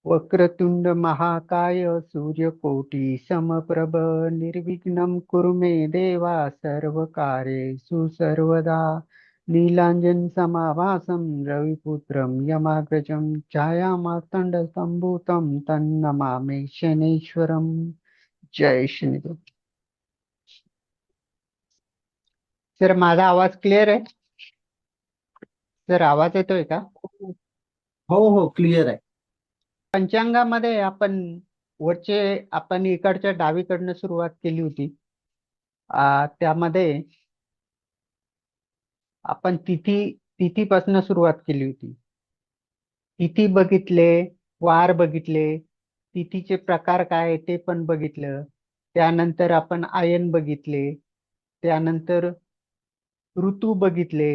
वक्रतुंड महाकाय सूर्यकोटि समप्रभ निर्विघ्नं कुरु मे देवा सर्वकार्येषु सर्वदा नीलांजन समाभासं रविपुत्रं यमाग्रजं छायामार्तण्डसम्भूतं तन्नमामि शनैश्वरम्। जय शनिदेव। सर, माझा आवाज क्लिअर आहे? सर, आवाज येतोय का? हो हो, क्लिअर आहे. पंचांगामध्ये वरचे आपण इकडच्या डावीकडनं सुरुवात केली होती. त्यामध्ये आपण तिथीपासून सुरुवात केली होती. तिथी बघितले, वार बघितले, तिथीचे प्रकार काय ते पण बघितलं. त्यानंतर आपण आयन बघितले, त्यानंतर ऋतू बघितले.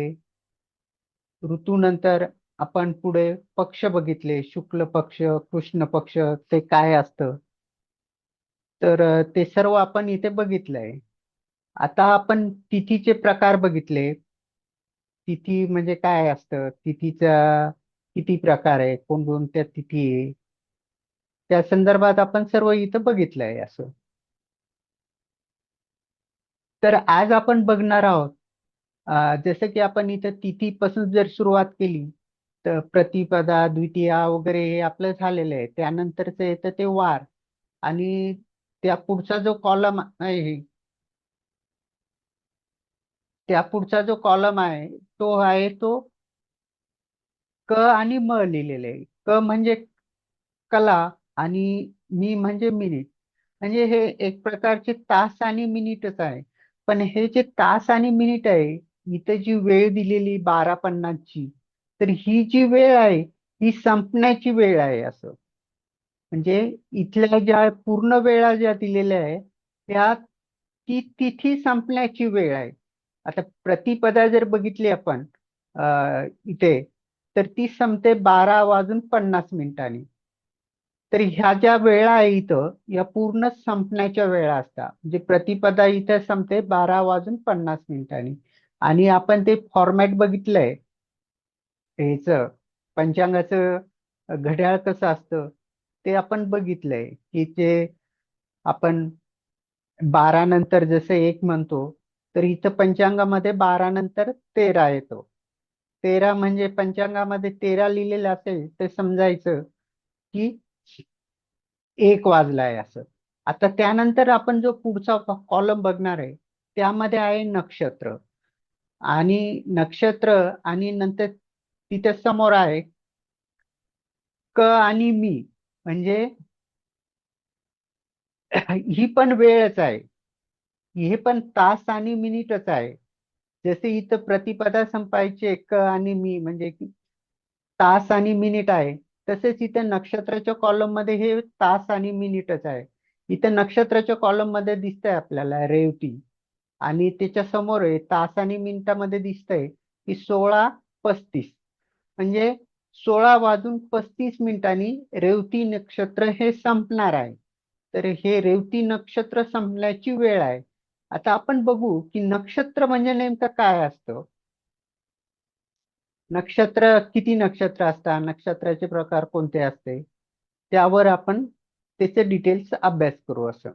ऋतूनंतर आपण पुढे पक्ष बघितले, शुक्ल पक्ष, कृष्ण पक्ष ते काय असतं. तर ते सर्व आपण इथे बघितलंय. आता आपण तिथीचे प्रकार बघितले. तिथी म्हणजे काय असतं, तिथीचा किती प्रकार आहे, कोणकोणत्या तिथी आहे, त्या संदर्भात आपण सर्व इथं बघितलंय असं. तर आज आपण बघणार आहोत, जसं की आपण इथं तिथीपासून जर सुरुवात केली तर प्रतिपदा, द्वितीया वगैरे हे आपलं झालेलं आहे. त्यानंतरचं येतं ते वार, आणि त्या पुढचा जो कॉलम आहे, त्या पुढचा जो कॉलम आहे तो आहे तो क आणि म लिहिलेले आहे. क म्हणजे कला, आणि मी म्हणजे मिनिट. म्हणजे हे एक प्रकारचे तास आणि मिनिटच आहे. पण हे जे तास आणि मिनिट आहे, इथे जी वेळ दिलेली 12:50ची, तर ही जी वेळ आहे ही संपण्याची वेळ आहे असं. म्हणजे इथल्या ज्या पूर्ण वेळा ज्या दिलेल्या आहे त्या ती तिथी संपण्याची वेळ आहे. आता प्रतिपदा जर बघितली आपण इथे, तर ती संपते 12:50 तर ह्या ज्या वेळा आहे इथं, या पूर्ण संपण्याच्या वेळा असतात. म्हणजे प्रतिपदा इथे संपते 12:50. आणि आपण ते फॉर्मॅट बघितलंय हेच पंचांगाचं, घड्याळ कसं असतं ते आपण बघितलंय, की ते आपण 12 नंतर जसं एक म्हणतो, तर इथं पंचांगामध्ये 12 नंतर 13 येतो. 13 म्हणजे पंचांगामध्ये 13 लिहिलेलं असेल तर समजायचं की एक वाजलाय असं. आता त्यानंतर आपण जो पुढचा कॉलम बघणार आहे त्यामध्ये आहे नक्षत्र. आणि नक्षत्र, आणि नंतर तिथे समोर आहे क आणि मी, म्हणजे ही पण वेळच आहे. हे पण तास आणि मिनिटच आहे. जसे इथं प्रतिपदा संपायचे क आणि मी म्हणजे की तास आणि मिनिट आहे, तसेच इथे नक्षत्राच्या कॉलम मध्ये हे तास आणि मिनिटच आहे. इथे नक्षत्राच्या कॉलम मध्ये दिसतंय आपल्याला रेवती, आणि त्याच्या समोर आहे तास आणि मिनिटामध्ये दिसतंय की 16:35. म्हणजे 16:35 रेवती नक्षत्र हे संपणार आहे. तर हे रेवती नक्षत्र संपण्याची वेळ आहे. आता आपण बघू की नक्षत्र म्हणजे नेमकं काय असतं. नक्षत्र, किती नक्षत्र असतात, नक्षत्राचे प्रकार कोणते असते, त्यावर आपण त्याचे डिटेल्स अभ्यास करू असं.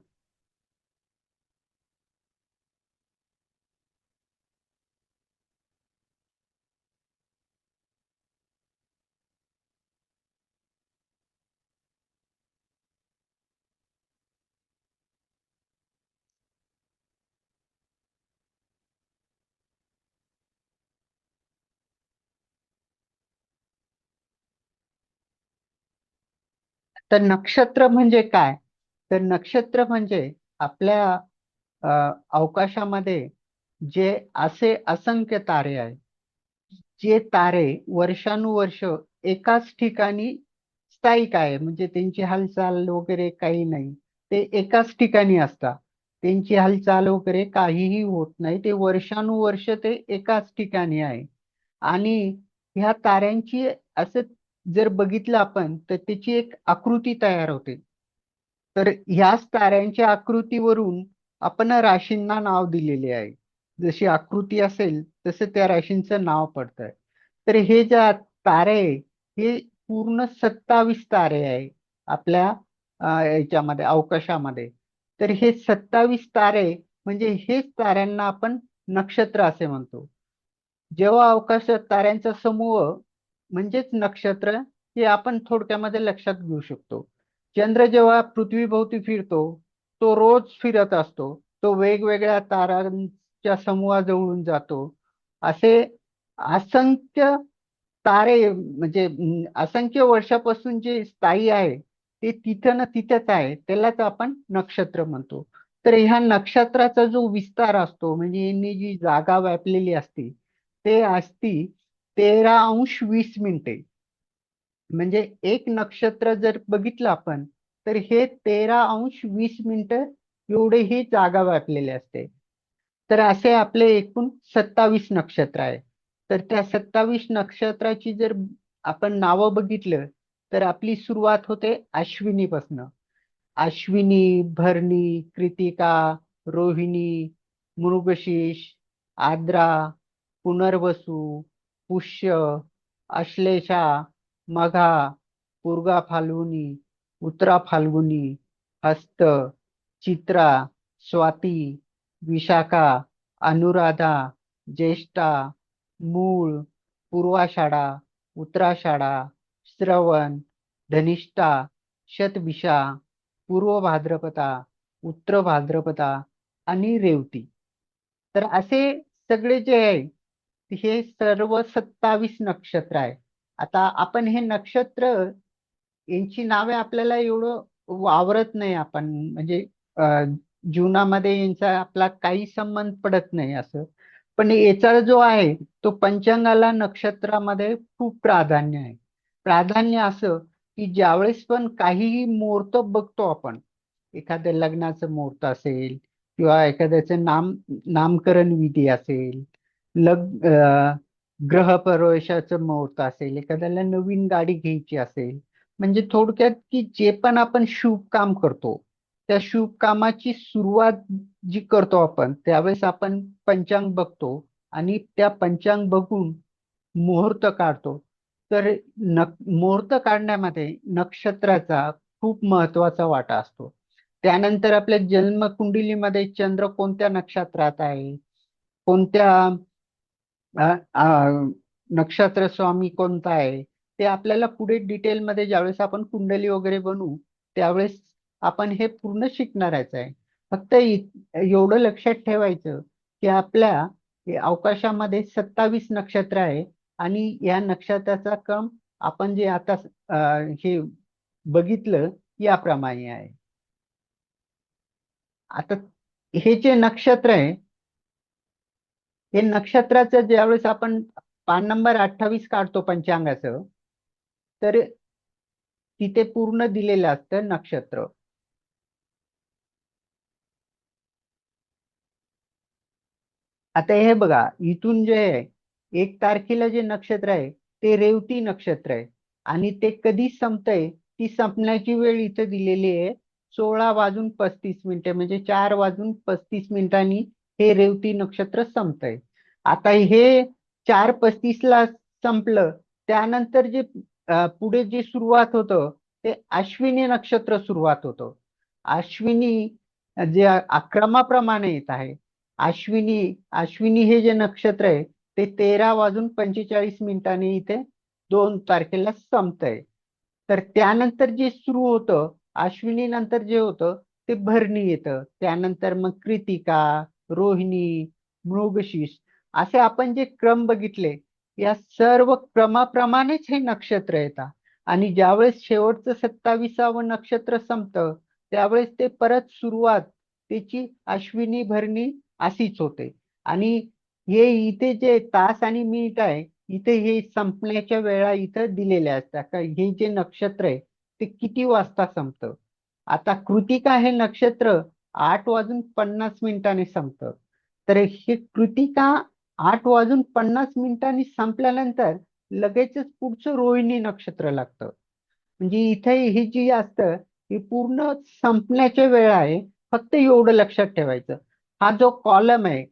तर नक्षत्र म्हणजे काय? तर नक्षत्र म्हणजे आपल्या अवकाशामध्ये जे असे असंख्य तारे आहेत, जे तारे वर्षानुवर्ष एकाच ठिकाणी स्थायिक आहे, म्हणजे त्यांची हालचाल वगैरे काही नाही, ते एकाच ठिकाणी असतात. त्यांची हालचाल वगैरे काहीही होत नाही, ते वर्षानुवर्ष ते एकाच ठिकाणी आहे. आणि ह्या ताऱ्यांची असं जर बघितलं आपण तर त्याची एक आकृती तयार होते. तर ह्याच ताऱ्यांच्या आकृतीवरून आपण राशींना नाव दिलेले आहे. जशी आकृती असेल तसं त्या राशींचं नाव पडतंय. तर हे ज्या तारे आहे, हे पूर्ण 27 तारे आहे. आपल्या याच्यामध्ये अवकाशामध्ये. तर हे 27 तारे म्हणजे हेच ताऱ्यांना आपण नक्षत्र असे म्हणतो. जेव्हा अवकाशात ताऱ्यांचा समूह म्हणजेच नक्षत्र हे आपण थोडक्यामध्ये लक्षात घेऊ शकतो. चंद्र जेव्हा पृथ्वीभोवती फिरतो, तो रोज फिरत असतो. तो वेगवेगळ्या तारांच्या समूहाजवळून जातो. असे असंख्य तारे म्हणजे असंख्य वर्षापासून जे स्थायी आहे ते तिथं ना तिथेच आहे, त्यालाच आपण नक्षत्र म्हणतो. तर ह्या नक्षत्राचा जो विस्तार असतो म्हणजे यांनी जी जागा व्यापलेली असते ते असती 13°20'. म्हणजे एक नक्षत्र जर बघितलं आपण तर हे 13°20' एवढे ही जागा व्यापलेली असते. तर असे आपले एकूण 27 नक्षत्र आहे. तर त्या 27 नक्षत्राची जर आपण नावं बघितलं तर आपली सुरुवात होते अश्विनीपासनं. अश्विनी, भरणी, कृतिका, रोहिणी, मृगशीर्ष, आद्रा, पुनर्वसू, पुष्य, अश्लेषा, मघा, पूर्वा फाल्गुनी, उत्तरा फाल्गुनी, हस्त, चित्रा, स्वाती, विशाखा, अनुराधा, ज्येष्ठा, मूळ, पूर्वाषाढा, उत्तराषाढा, श्रवण, धनिष्ठा, शतभिषा, पूर्व भाद्रपदा, उत्तर भाद्रपदा आणि रेवती. तर असे सगळे जे आहे हे सर्व 27 नक्षत्र आहे. आता आपण हे नक्षत्र यांची नावे आपल्याला एवढं वावरत नाही आपण म्हणजे जीवनामध्ये यांचा आपला काही संबंध पडत नाही असं. पण याचा जो आहे तो पंचांगाला नक्षत्रामध्ये खूप प्राधान्य आहे. प्राधान्य असं की ज्यावेळेस पण काहीही मुहूर्त बघतो आपण, एखाद्या लग्नाचं मुहूर्त असेल किंवा एखाद्याचं नामकरण विधी असेल, ग्रहप्रवेशाचं मुहूर्त असेल, एखाद्याला नवीन गाडी घ्यायची असेल, म्हणजे थोडक्यात की जे पण आपण शुभ काम करतो त्या शुभ कामाची सुरुवात जी करतो आपण त्यावेळेस आपण पंचांग बघतो आणि त्या पंचांग बघून मुहूर्त काढतो. तर मुहूर्त काढण्यामध्ये नक्षत्राचा खूप महत्वाचा वाटा असतो. त्यानंतर आपल्या जन्मकुंडलीमध्ये चंद्र कोणत्या नक्षत्रात आहे, कोणत्या अ, अ, नक्षत्र स्वामी कोणता आहे ते आपल्याला पुढे डिटेलमध्ये ज्यावेळेस आपण कुंडली वगैरे बनवू त्यावेळेस आपण हे पूर्ण शिकणारच आहे. फक्त एवढं लक्षात ठेवायचं की आपल्या हे अवकाशामध्ये 27 नक्षत्र आहे आणि या नक्षत्राचा क्रम आपण जे आता हे बघितलं याप्रमाणे आहे. आता हे जे नक्षत्र आहे हे नक्षत्राचं ज्यावेळेस आपण पान नंबर 28 काढतो पंचांगाचं तर तिथे पूर्ण दिलेलं असतं नक्षत्र. आता हे बघा इथून जे आहे 1 तारखेला जे नक्षत्र आहे ते रेवती नक्षत्र आहे आणि ते कधी संपतंय ती संपण्याची वेळ इथे दिलेली आहे 16:35 म्हणजे 4:35 हे रेवती नक्षत्र संपतंय. आता हे 4:35 संपलं त्यानंतर जे पुढे जे सुरुवात होतं ते अश्विनी नक्षत्र सुरुवात होतं. अश्विनी जे क्रमाप्रमाणे येत आहे. अश्विनी अश्विनी हे जे नक्षत्र आहे ते 13:45 इथे 2 तारखेला संपतंय. तर त्यानंतर जे सुरू होतं अश्विनी नंतर जे होतं ते भरणी येतं. त्यानंतर मग कृतिका, रोहिणी, मृगशीर्ष असे आपण जे क्रम बघितले या सर्व क्रमाप्रमाणेच हे नक्षत्र येतात. आणि ज्यावेळेस शेवटचं 27वे नक्षत्र संपतं त्यावेळेस ते परत सुरुवात त्याची अश्विनी भरणी अशीच होते. आणि हे इथे जे तास आणि मिनिट आहे इथे हे संपण्याच्या वेळा इथं दिलेल्या असतात का हे जे नक्षत्र आहे ते किती वाजता संपतं. आता कृतिका हे नक्षत्र 8:50 संपतं. तर हे कृतिका 8:50 संपल्यानंतर लगेचच पुढचं रोहिणी नक्षत्र लागतं. म्हणजे इथे हे जी असतं हे पूर्ण संपण्याच्या वेळ आहे. फक्त एवढं लक्षात ठेवायचं. हा जो कॉलम आहे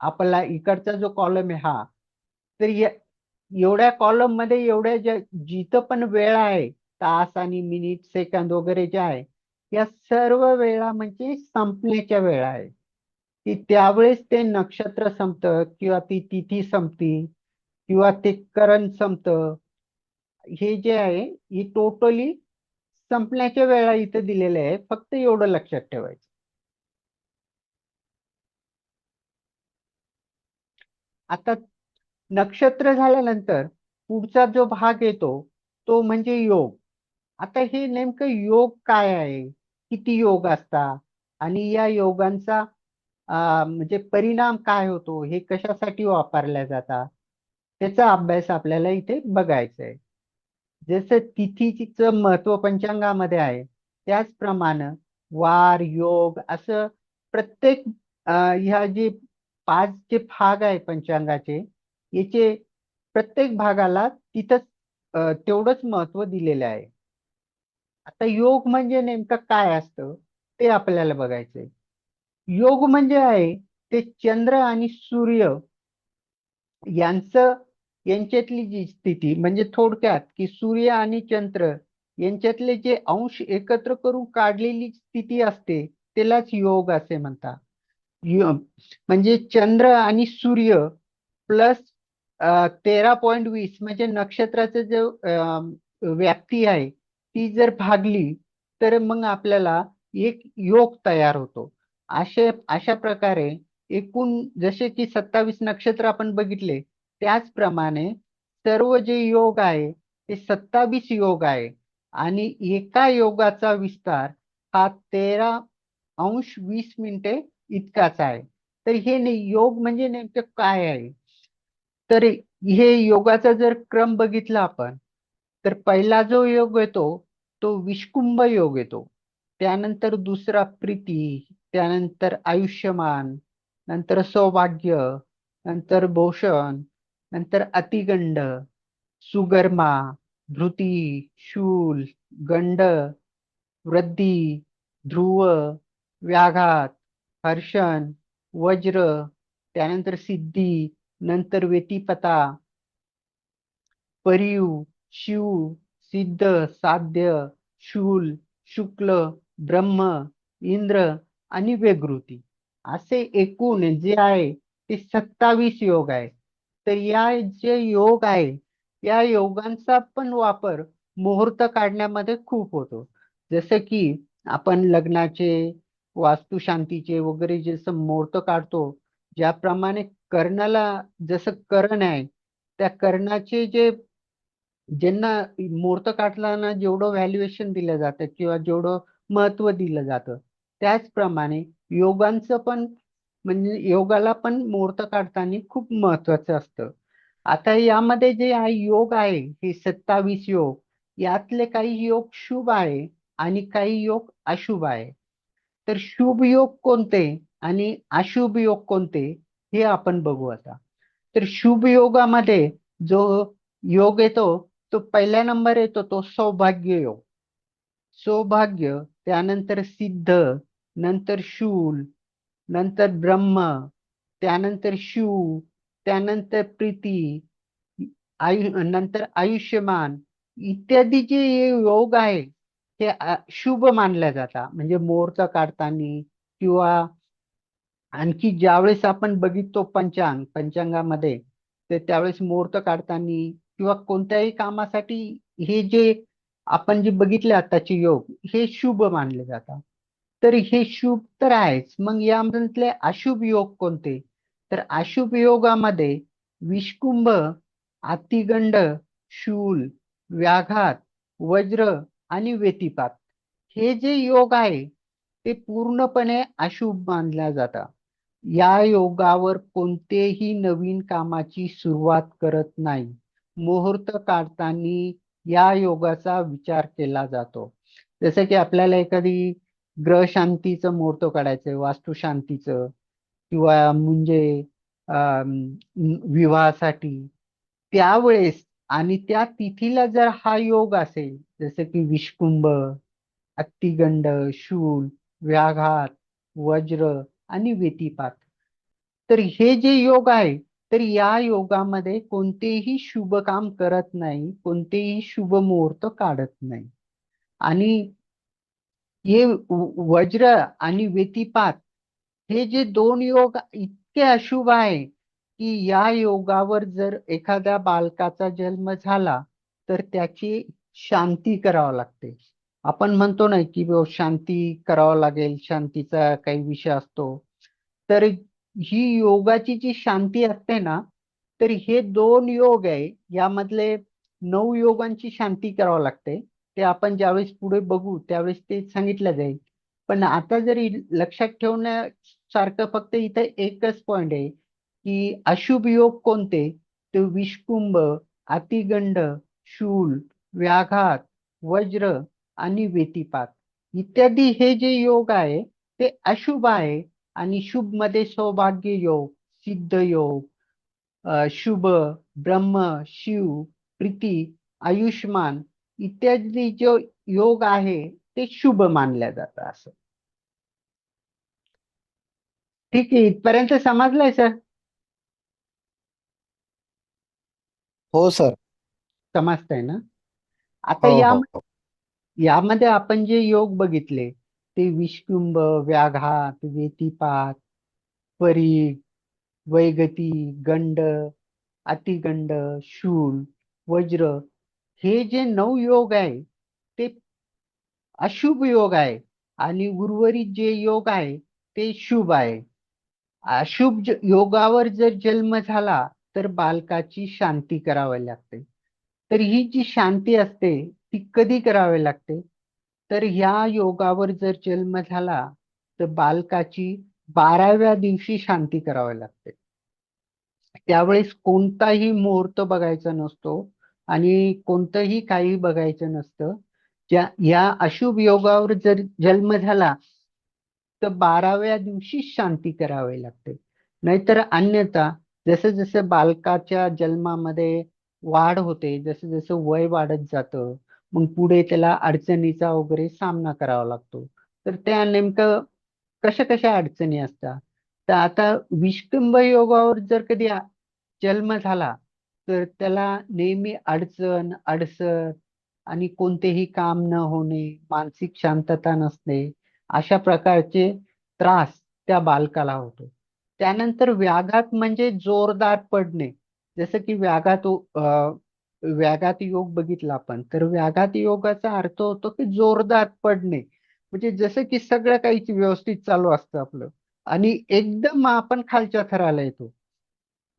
आपला इकडचा जो कॉलम आहे हा तर एवढ्या कॉलम मध्ये एवढ्या जिथं पण वेळ आहे तास आणि मिनिट सेकंद वगैरे जे आहे, या सर्व वेळा म्हणजे संपण्याच्या वेळा आहे, की त्यावेळेस ते नक्षत्र संपतं किंवा ती तिथी संपती किंवा ते करण संपतं. हे जे आहे ही टोटली संपण्याच्या वेळा इथं दिलेले आहे, फक्त एवढं लक्षात ठेवायचं. आता नक्षत्र झाल्यानंतर पुढचा जो भाग येतो तो म्हणजे योग. आता हे नेमकं योग काय आहे, किती योग असतात आणि या योगांचा म्हणजे परिणाम काय होतो, हे कशासाठी वापरल्या जातात, त्याचा अभ्यास आपल्याला इथे बघायचा आहे. जसं तिथीचं महत्व पंचांगामध्ये आहे, त्याचप्रमाणे वार योग असं प्रत्येक ह्या जे 5 जे भाग आहे पंचांगाचे, याचे प्रत्येक भागाला तिथंच तेवढंच महत्व दिलेलं आहे. आता योग म्हणजे नेमकं काय असतं ते आपल्याला बघायचंय. योग म्हणजे आहे ते चंद्र आणि सूर्य यांचं यांच्यातली जी स्थिती, म्हणजे थोडक्यात की सूर्य आणि चंद्र यांच्यातले जे अंश एकत्र करून काढलेली स्थिती असते त्यालाच योग असे म्हणतात. म्हणजे चंद्र आणि सूर्य प्लस 13.20 म्हणजे नक्षत्राचं जो व्याप्ती आहे ती जर भागली तर मग आपल्याला एक योग तयार होतो. अशा प्रकारे एकूण जसे की 27 नक्षत्र आपण बघितले, त्याचप्रमाणे सर्व जे योग आहे ते 27 योग आहे आणि एका योगाचा विस्तार हा 13 अंश 20 मिनिटे इतकाच आहे. तर हे योग म्हणजे नेमकं काय आहे, तर हे योगाचा जर क्रम बघितला आपण, तर पहिला जो योग येतो तो विष्कुंभ योग येतो. त्यानंतर दुसरा प्रीती, त्यानंतर आयुष्यमान, नंतर सौभाग्य, नंतर भूषण, नंतर अतिगंड, सुगर्मा, धृती, शूल, गंड, वृद्धी, ध्रुव, व्याघात, हर्षण, वज्र, त्यानंतर सिद्धी, नंतर वेतिपता, परिव, शिव, सिद्ध, साध्य, शूल, शुक्ल, ब्रह्म, इंद्र आणि वेगृती, असे एकूण जे आहे ते 27 योग आहे. तर या जे योग आहे या योगांचा पण वापर मुहूर्त काढण्यामध्ये खूप होतो. जसं की आपण लग्नाचे, वास्तुशांतीचे वगैरे जसं मुहूर्त काढतो, ज्याप्रमाणे कर्णाला जसं करण आहे, त्या कर्णाचे जे ज्यांना मुहूर्त काढताना जेवढं व्हॅल्युएशन दिलं जातं किंवा जेवढं महत्व दिलं जातं, त्याचप्रमाणे योगांचं पण, म्हणजे योगाला पण मुहूर्त काढताना खूप महत्वाचं असतं. आता यामध्ये जे योग आहे हे 27 योग, यातले काही योग शुभ आहे आणि काही योग अशुभ आहे. तर शुभ योग कोणते आणि अशुभ योग कोणते हे आपण बघू आता. तर शुभ योगामध्ये जो योग येतो तो पहिल्या नंबर येतो तो सौभाग्य योग. सौभाग्य, त्यानंतर सिद्ध, नंतर शूल, नंतर ब्रह्म, त्यानंतर शिव, त्यानंतर प्रीती, नंतर आयुष्यमान इत्यादी जे योग आहे ते शुभ मानल्या जातात. म्हणजे मुहूर्त काढताना किंवा आणखी ज्यावेळेस आपण बघिततो पंचांगामध्ये, तर त्यावेळेस मुहूर्त काढताना किंवा कोणत्याही कामासाठी हे जे आपण जे बघितले आताचे योग हे शुभ मानले जातात. तर हे शुभ तर आहेच, मग यामधले अशुभ योग कोणते, तर अशुभ योगामध्ये विषकुंभ, अतिगंड, शूल, व्याघात, वज्र आणि वेतिपात हे जे योग आहे ते पूर्णपणे अशुभ मानल्या जातात. या योगावर कोणतेही नवीन कामाची सुरुवात करत नाही. मुहूर्त काढताना या योगाचा विचार केला जातो. जसं की आपल्याला एखादी ग्रह शांतीचं मुहूर्त काढायचंय, वास्तुशांतीचं किंवा म्हणजे विवाहासाठी, त्यावेळेस आणि त्या तिथीला जर हा योग असेल, जसं की विषकुंभ, अत्तिगंड, शूल, व्याघात, वज्र आणि वेतिपात, तर हे जे योग आहे तर या योगामध्ये कोणतेही शुभ काम करत नाही, कोणतेही शुभ मुहूर्त काढत नाही. आणि हे वज्र आणि व्यतिपात हे जे दोन योग इतके अशुभ आहे की या योगावर जर एखाद्या बालकाचा जन्म झाला तर त्याची शांती करावी लागते. आपण म्हणतो ना की शांती करावं लागेल, शांतीचा काही विषय असतो. तर ही योगाची जी शांती असते ना, तर हे दोन योग आहे, यामधले 9 योगांची शांती करावी लागते. ते आपण ज्यावेळेस पुढे बघू त्यावेळेस ते सांगितलं जाईल. पण आता जरी लक्षात ठेवण्यासारखं फक्त इथे एकच पॉइंट आहे की अशुभ योग कोणते, ते विषकुंभ, अतिगंड, शूल, व्याघात, वज्र आणि वेतिपात इत्यादी हे जे योग आहे ते अशुभ आहे. आणि शुभ मध्ये सौभाग्य योग, सिद्ध योग, शुभ, ब्रह्म, शिव, प्रीती, आयुष्मान इत्यादी जो योग आहे ते शुभ मानल्या जातं असं. ठीक आहे, इथपर्यंत समजलंय सर? हो सर. समजतंय ना? आता हो हो हो. यामध्ये आपण जे योग बघितले ते विषकुंभ, व्याघात, वेतिपात, परी, वैगती, गंड, अतिगंड, शूल, वज्र हे जे 9 योग आहे ते अशुभ योग आहे. आणि उर्वरित जे योग आहे ते शुभ आहे. योगावर जर जन्म झाला तर बालकाची शांती करावी लागते. तर ही जी शांती असते ती कधी करावी लागते, तर ह्या योगावर जर जन्म झाला तर बालकाची 12व्या दिवशी शांती करावी लागते. त्यावेळेस कोणताही मुहूर्त बघायचा नसतो आणि कोणतंही काही बघायचं नसतं. या अशुभ योगावर जर जन्म झाला तर 12व्या दिवशी शांती करावी लागते. नाहीतर अन्यथा जसं जसं बालकाच्या जन्मामध्ये वाढ होते, जसं जसं वय वाढत जातं, मग पुढे त्याला अडचणीचा वगैरे सामना करावा लागतो. तर त्या नेमकं कशा कशा अडचणी असतात. तर आता विषकुंभ योगावर जर कधी जन्म झाला तर त्याला नेहमी अडचण, अडसर आणि कोणतेही काम न होणे, मानसिक शांतता नसणे, अशा प्रकारचे त्रास त्या बालकाला होतो. त्यानंतर व्याघात म्हणजे जोरदार पडणे. जसं की व्याघात योग बघितला आपण, तर व्याघात योगाचा अर्थ होतो की जोरदार पडणे. म्हणजे जसं की सगळं काही व्यवस्थित चालू असतं आपलं आणि एकदम आपण खालच्या थराला येतो.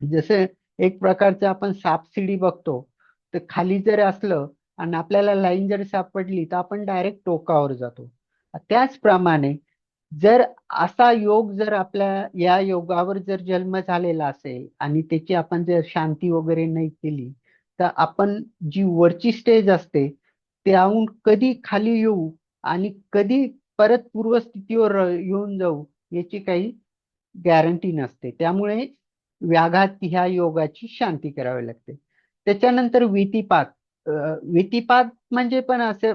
जसे एक प्रकारचं आपण सापशिडी बघतो, तर खाली जर असलं आणि आपल्याला लाईन जर सापडली तर आपण डायरेक्ट टोकावर जातो. त्याचप्रमाणे जर असा योग जर आपल्या या योगावर जर जन्म झालेला असेल आणि त्याची आपण जर शांती वगैरे नाही केली तर आपण जी वरची स्टेज असते त्याहून कधी खाली येऊ आणि कधी परत पूर्वस्थितीवर येऊन जाऊ याची काही गॅरंटी नसते. त्यामुळे व्याघात ह्या योगाची शांती करावी लागते. त्याच्यानंतर वितिपात. वितिपात म्हणजे पण असं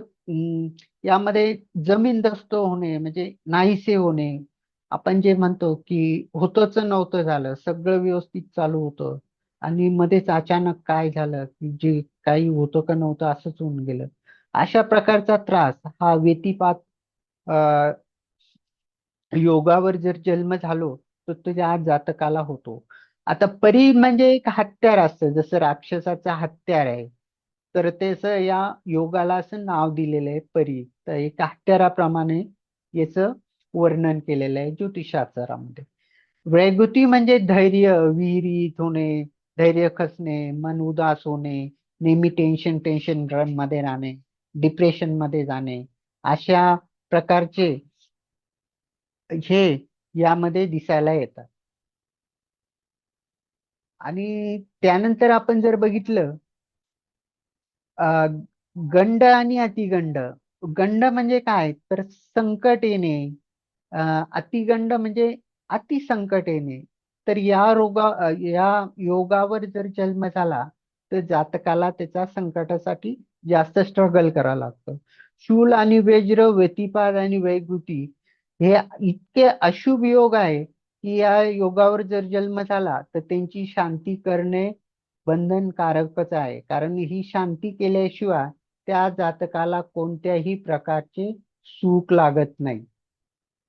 यामध्ये जमीनदोस्त होणे म्हणजे नाहीसे होणे. आपण जे म्हणतो की होतच नव्हतं झालं, सगळं व्यवस्थित चालू होतं आणि मध्येच अचानक काय झालं की जे काही होतं का नव्हतं असंच होऊन गेलं. अशा प्रकारचा त्रास हा व्यतिपात योगावर जर जन्म झालो तर तुझ्या जातकाला होतो. आता परी म्हणजे एक हत्यार असतं, जसं राक्षसाचं हत्यार आहे, तर त्याच या योगाला असं नाव दिलेलं आहे परी. तर एक हत्याराप्रमाणे याचं वर्णन केलेलं आहे ज्योतिषशास्त्रामध्ये. वैगुती म्हणजे धैर्य विहिरीत होणे, धैर्य खचणे, मन उदास होणे, नेहमी टेन्शन मध्ये राहणे, डिप्रेशन मध्ये जाणे, अशा प्रकारचे हे यामध्ये दिसायला येतात. आणि त्यानंतर आपण जर बघितलं अ, गंड आणि अतिगंड. गंड म्हणजे काय, तर संकट येणे. अतिगंड म्हणजे अतिसंकट येणे. तर या योगावर जर जन्म झाला तर जातकाला त्याच्या संकटासाठी जास्त स्ट्रगल करावं लागतं. शूल आणि वज्र, व्यतिपात आणि वैगुती हे इतके अशुभ योग आहे की या योगावर जर जन्म झाला तर त्यांची शांती करणे बंधनकारकच आहे, कारण ही शांती केल्याशिवाय त्या जातकाला कोणत्याही प्रकारचे सुख लागत नाही.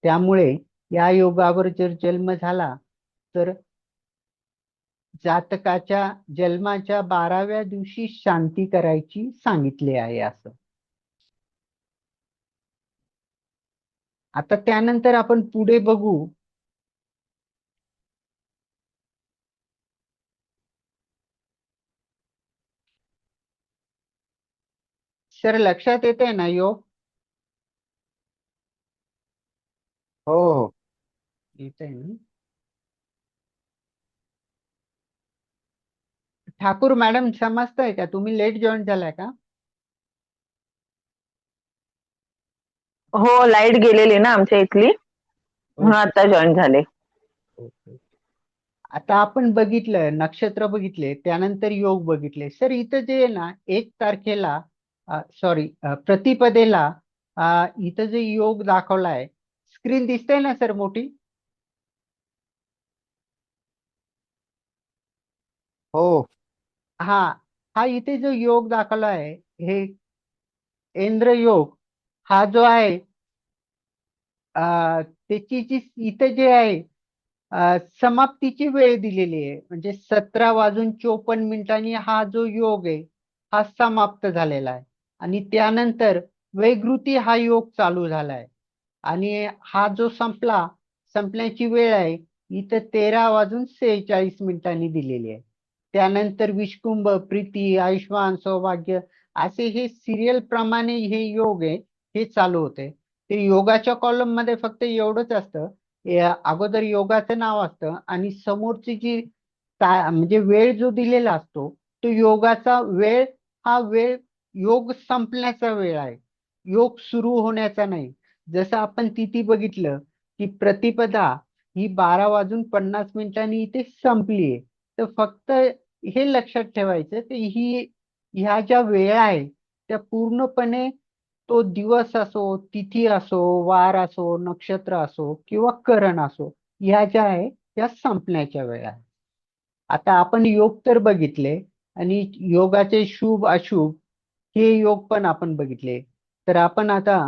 त्यामुळे या योगावर जर जन्म झाला तर जातकाच्या जन्माच्या 12व्या दिवशी शांती करायची सांगितले आहे असं. आता त्यानंतर आपण पुढे बघू. सर, लक्षात येते ना योग? हो हो. येत आहे ना? ठाकूर मॅडम, समजताय का? तुम्ही लेट जॉईन झालाय का? हो, लाईट गेलेली ना आमच्या इथली, म्हणून ओके. आता जॉईन झाले. ओके. आता आपण बघितलं, नक्षत्र बघितले, त्यानंतर योग बघितले. सर, इथं जे आहे ना, 1 तारखेला, सॉरी, प्रतिपदेला, इथं जे योग दाखवलाय, स्क्रीन दिसते ना सर मोठी? हो हा. हा इथे जो योग दाखवला आहे, हे इंद्र योग, हा जो आहे, त्याची जी इथे जे आहे, समाप्तीची वेळ दिलेली आहे, म्हणजे 17:54 हा जो योग आहे, हा समाप्त झालेला आहे. आणि त्यानंतर वैघृती हा योग चालू झालाय. आणि हा जो संपण्याची वेळ आहे, इथं 13:46 दिलेली आहे. त्यानंतर विषकुंभ, प्रीती, आयुष्मान, सौभाग्य, असे हे सिरियल प्रमाणे हे योग आहे, हे चालू होते. ते योगाच्या कॉलम मध्ये फक्त एवढंच असतं, अगोदर योगाचं नाव असतं आणि समोरची जी म्हणजे वेळ जो दिलेला असतो, तो योगाचा वेळ, हा वेळ योग संपण्याचा वेळ आहे, योग सुरू होण्याचा नाही. जसं आपण तिथी बघितलं की प्रतिपदा ही 12:50 इथे संपलीये. तर फक्त हे लक्षात ठेवायचं की ह्या ज्या वेळा आहे, त्या पूर्णपणे, तो दिवस असो, तिथी असो, वार असो, नक्षत्र असो किंवा करण असो, ह्या ज्या आहे त्या संपण्याच्या वेळा आहे. आता आपण योग तर बघितले, आणि योगाचे शुभ अशुभ हे योग पण आपण बघितले. तर आपण आता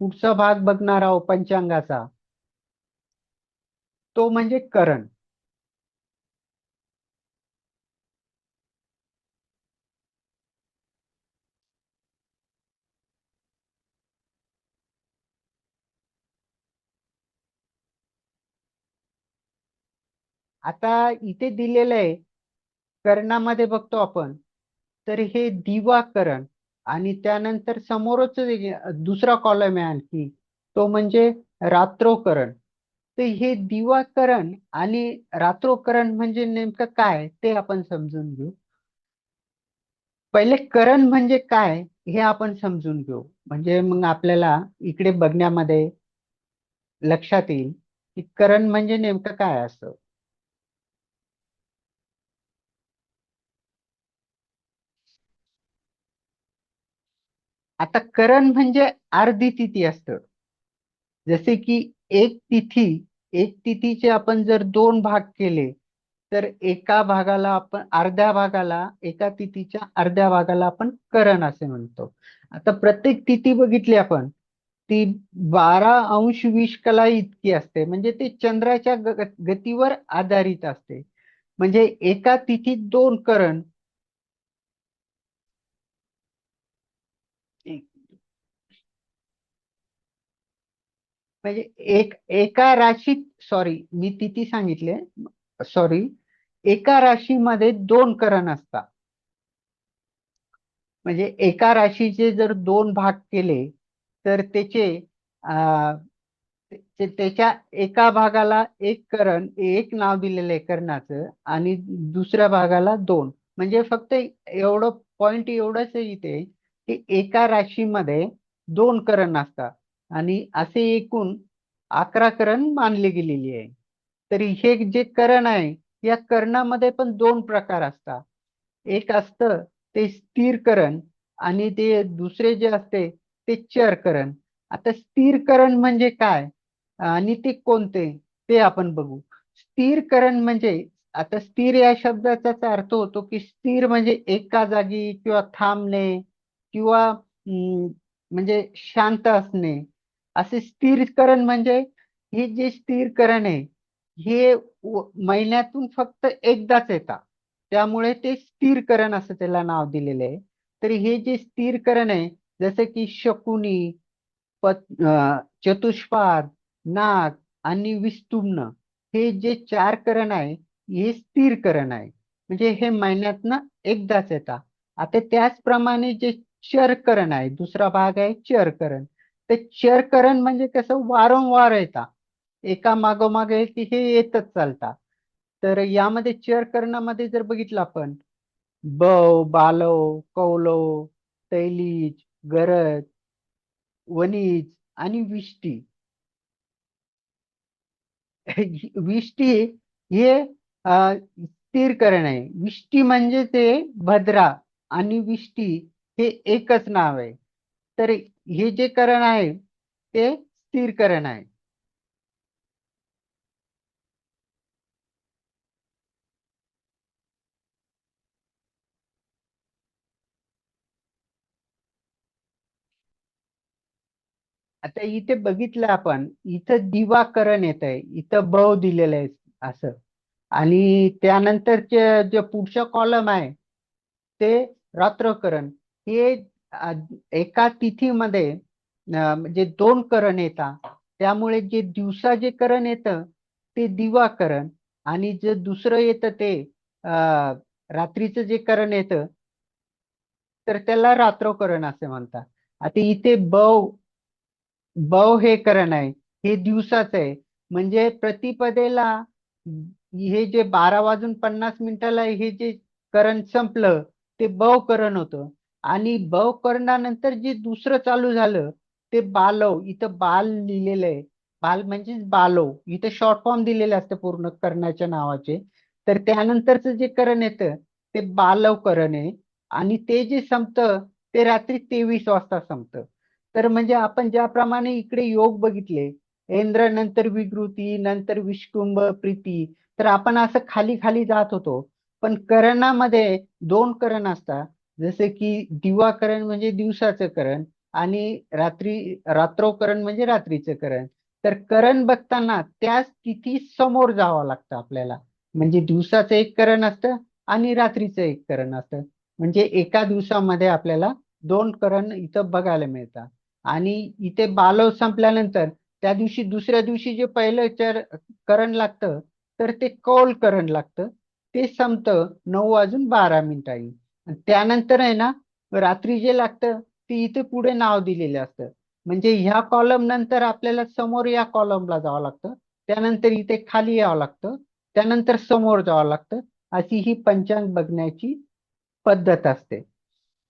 पुढचा भाग बघणार आहोत पंचांगाचा, तो म्हणजे करण. आता इथे दिलेलं आहे, कर्णामध्ये बघतो आपण, तर हे दिवाकरण, आणि त्यानंतर समोरच दुसरा कॉलम आहे आणखी, तो म्हणजे रात्रोकरण. तर हे दिवाकरण आणि रात्रोकरण म्हणजे नेमकं काय ते आपण समजून घेऊ. पहिले करण म्हणजे काय हे आपण समजून घेऊ, म्हणजे मग आपल्याला इकडे बघण्यामध्ये लक्षात येईल की करण म्हणजे नेमकं काय असतं. आता करण म्हणजे अर्धी तिथी असतं. जसे की एक तिथी एक तिथीचे आपण जर दोन भाग केले, तर एका तिथीच्या अर्ध्या भागाला आपण करण असे म्हणतो. आता प्रत्येक तिथी बघितली आपण, ती 12°20 इतकी असते, म्हणजे ते चंद्राच्या गतीवर आधारित असते. म्हणजे एका तिथीत दोन करण. म्हणजे एका राशीत, सॉरी मी तिथी सांगितले, सॉरी, एका राशीमध्ये दोन करण असतात. म्हणजे एका राशीचे जर दोन भाग केले, तर अं, त्याच्या एका भागाला एक करण, एक नाव दिलेलं आहे करणाचं, आणि दुसऱ्या भागाला दोन. म्हणजे फक्त एवढं पॉइंट एवढंच आहे इथे, की एका राशीमध्ये दोन करण असतात, आणि असे एकूण 11 करण मानली गेलेली आहे. तरी हे जे करण आहे, या कर्णामध्ये पण दोन प्रकार असतात. एक असतं ते स्थिरकरण, आणि ते दुसरे जे असते ते चरकरण. आता स्थिरकरण म्हणजे काय आणि ते कोणते, ते आपण बघू. स्थिरकरण म्हणजे आता स्थिर या शब्दाचाच अर्थ होतो की स्थिर म्हणजे एका जागी किंवा थांबणे किंवा म्हणजे शांत असणे. असे स्थिरकरण म्हणजे हे जे स्थिरकरण आहे हे महिन्यातून फक्त एकदाच येतात, त्यामुळे ते स्थिरकरण असं त्याला नाव दिलेलं आहे. तर हे जे स्थिरकरण आहे जसं की शकुनी, चतुष्पाद, नाग आणि विस्तुम्न, हे जे चार करण आहे हे स्थिर करण आहे, म्हणजे हे महिन्यातनं एकदाच येतात. आता त्याचप्रमाणे जे चरकरण आहे, दुसरा भाग आहे चरकरण. ते चरकरण म्हणजे कसं वारंवार येतात, एका मागोमाग एक हे येतच चालतात. तर यामध्ये चरकरणामध्ये जर बघितलं आपण, बव, बालव, कौलव, तैलीज, गरज, वणीज आणि विष्टी. विष्टी हे स्थिरकरण आहे. विष्टी म्हणजे ते भद्रा आणि विष्टी हे एकच नाव आहे. तर हे जे करण आहे ते स्थिरकरण आहे. आता इथे बघितलं आपण, इथं दिवाकरण येत आहे, इथं बव दिलेलं आहे असं. आणि त्यानंतरचे जे पुढचं कॉलम आहे ते रात्रकरण. हे अ, एका तिथीमध्ये म्हणजे दोन करण येतात, त्यामुळे जे दिवसा जे करण येतं ते दिवाकरण, आणि जे दुसरं येतं ते अ, रात्रीचं जे करण येतं तर त्याला रात्रकरण असे म्हणतात. आता इथे बव बव हे करण आहे, हे दिवसाचं आहे. म्हणजे प्रतिपदेला हे जे 12 वाजून 50 मिनिटाला हे जे करण संपलं ते बव करण होतं. आणि बव करणानंतर जे दुसरं चालू झालं ते बालव, इथं बाल लिहिलेलं आहे. बाल म्हणजे बालव, इथं शॉर्ट फॉर्म दिलेले असते पूर्ण करण्याच्या नावाचे. तर त्यानंतरचं जे करण येतं ते बालव करण आहे. आणि ते जे संपतं ते रात्री 23 वाजता संपतं. तर म्हणजे आपण ज्याप्रमाणे इकडे योग बघितले, इंद्र नंतर विकृती नंतर विष्कुंभ प्रीती, तर आपण असं खाली खाली जात होतो. पण करणामध्ये दोन करण असतात, जसे की दिवाकरण म्हणजे दिवसाचं करण आणि रात्रोकरण म्हणजे रात्रीचं करण. तर करण बघताना त्याच तिथी समोर जावं लागतं आपल्याला. म्हणजे दिवसाचं एक करण असतं आणि रात्रीचं एक करण असतं. म्हणजे एका दिवसामध्ये आपल्याला दोन करण इथं बघायला मिळतात. आणि इथे बालव संपल्यानंतर त्या दिवशी दुसऱ्या दिवशी जे पहिलं करण लागतं तर ते कौल करण लागतं. ते संपतं 9 वाजून 12 मिनिटांनी. आणि त्यानंतर आहे ना, रात्री जे लागतं ते इथे पुढे नाव दिलेलं असतं. म्हणजे ह्या कॉलम नंतर आपल्याला समोर या कॉलमला जावं लागतं, त्यानंतर इथे खाली यावं लागतं, त्यानंतर समोर जावं लागतं. अशी ही पंचांग बघण्याची पद्धत असते.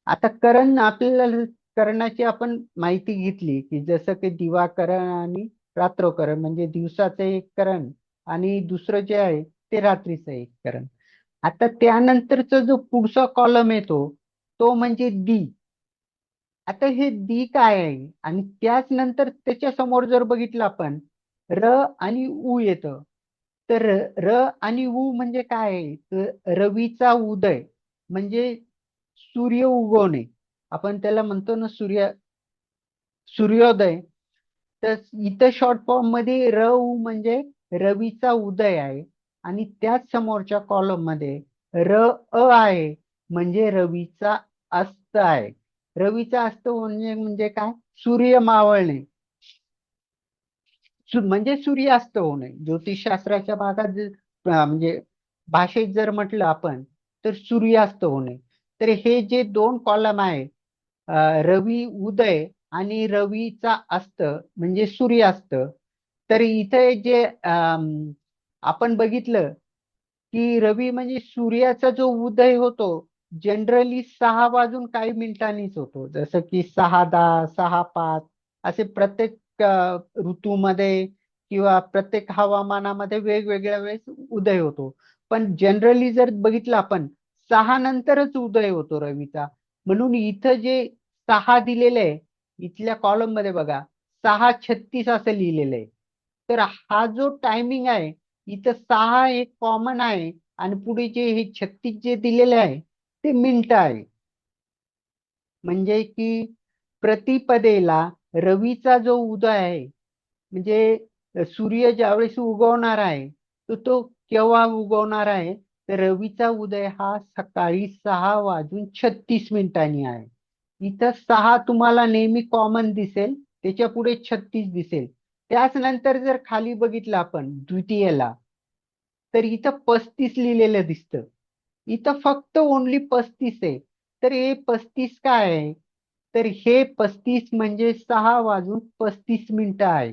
आता करण आपल्याला, करणाची आपण माहिती घेतली की जसं की दिवाकरण आणि रात्रकरण म्हणजे दिवसाचं एक करण आणि दुसरं जे आहे ते रात्रीचं एक करण. आता त्यानंतरचा जो पुढचा कॉलम येतो तो म्हणजे दी. आता हे दी काय आहे, आणि त्याच नंतर त्याच्या समोर जर बघितलं आपण, र आणि उ येतं. तर र आणि उ म्हणजे काय आहे, तर रवीचा उदय म्हणजे सूर्य उगवणे, आपण त्याला म्हणतो ना सूर्योदय. तर इथं शॉर्ट फॉर्म मध्ये र उ म्हणजे रवीचा उदय आहे. आणि त्याच समोरच्या कॉलम मध्ये र अ आहे, म्हणजे रवीचा अस्त आहे. रवीचा अस्त म्हणजे काय, सूर्य मावळणे, म्हणजे सूर्यास्त होणे. ज्योतिषशास्त्राच्या भागात म्हणजे भाषेत जर म्हटलं आपण तर सूर्यास्त होणे. तर हे जे दोन कॉलम आहे, रवी उदय आणि रवीचा अस्त म्हणजे सूर्यास्त. तर इथे जे आपण बघितलं की रवी म्हणजे सूर्याचा जो उदय होतो जनरली 6 वाजून काही मिनिटांनीच होतो, जसं की 6:10, 6:05 असे प्रत्येक ऋतूमध्ये किंवा प्रत्येक हवामानामध्ये वेगवेगळ्या वेळेस उदय होतो. पण जनरली जर बघितलं आपण, 6 नंतरच उदय होतो रवीचा. म्हणून इथं जे 6 दिलेलं आहे, इथल्या कॉलम मध्ये बघा 6:36 असं लिहिलेलं आहे. तर हा जो टायमिंग आहे इथं 6 हे कॉमन आहे आणि पुढे जे हे 36 जे दिलेले आहे ते मिनिटं आहे. म्हणजे की प्रतिपदेला रवीचा जो उदय आहे, म्हणजे सूर्य ज्यावेळेस उगवणार आहे तर तो केव्हा उगवणार आहे, तर रवीचा उदय हा सकाळी 6:36 आहे. इथं 6 तुम्हाला नेहमी कॉमन दिसेल, त्याच्या पुढे 36 दिसेल. त्याच नंतर जर खाली बघितलं आपण द्वितीयेला, तर इथं 35 लिहिलेलं दिसतं. इथं फक्त ओन्ली 35 आहे. तर हे 35 काय आहे, तर हे 35 म्हणजे 6:35 आहे.